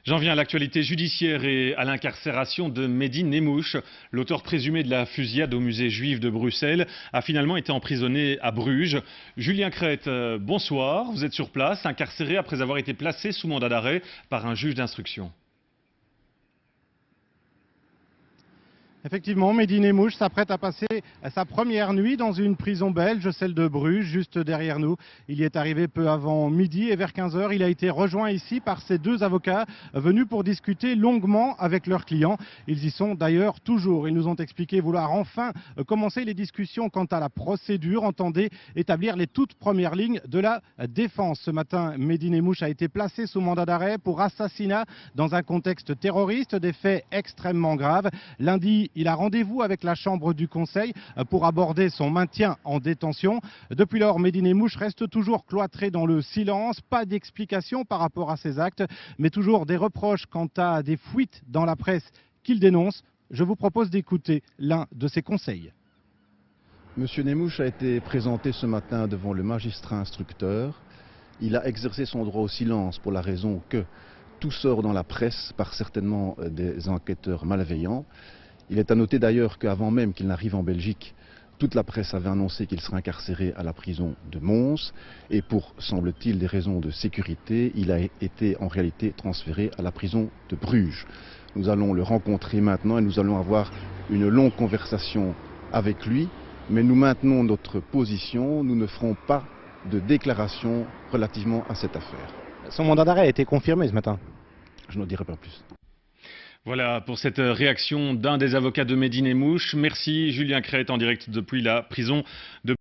J'en viens à l'actualité judiciaire et à l'incarcération de Mehdi Nemmouche. L'auteur présumé de la fusillade au musée juif de Bruxelles a finalement été emprisonné à Bruges. Julien Crête, bonsoir. Vous êtes sur place, incarcéré après avoir été placé sous mandat d'arrêt par un juge d'instruction. Effectivement, Mehdi Nemmouche s'apprête à passer sa première nuit dans une prison belge, celle de Bruges, juste derrière nous. Il y est arrivé peu avant midi et vers 15 h, il a été rejoint ici par ses deux avocats venus pour discuter longuement avec leurs clients. Ils y sont d'ailleurs toujours. Ils nous ont expliqué vouloir enfin commencer les discussions quant à la procédure, entendez établir les toutes premières lignes de la défense. Ce matin, Mehdi Nemmouche a été placé sous mandat d'arrêt pour assassinat dans un contexte terroriste, des faits extrêmement graves. Lundi, il a rendez-vous avec la Chambre du Conseil pour aborder son maintien en détention. Depuis lors, Mehdi Nemmouche reste toujours cloîtré dans le silence. Pas d'explication par rapport à ses actes, mais toujours des reproches quant à des fuites dans la presse qu'il dénonce. Je vous propose d'écouter l'un de ses conseils. Monsieur Nemmouche a été présenté ce matin devant le magistrat instructeur. Il a exercé son droit au silence pour la raison que tout sort dans la presse par certainement des enquêteurs malveillants. Il est à noter d'ailleurs qu'avant même qu'il n'arrive en Belgique, toute la presse avait annoncé qu'il serait incarcéré à la prison de Mons et pour, semble-t-il, des raisons de sécurité, il a été en réalité transféré à la prison de Bruges. Nous allons le rencontrer maintenant et nous allons avoir une longue conversation avec lui, mais nous maintenons notre position, nous ne ferons pas de déclaration relativement à cette affaire. Son mandat d'arrêt a été confirmé ce matin. Je n'en dirai pas plus. Voilà pour cette réaction d'un des avocats de Mehdi Nemmouche. Merci Julien Crête en direct depuis la prison de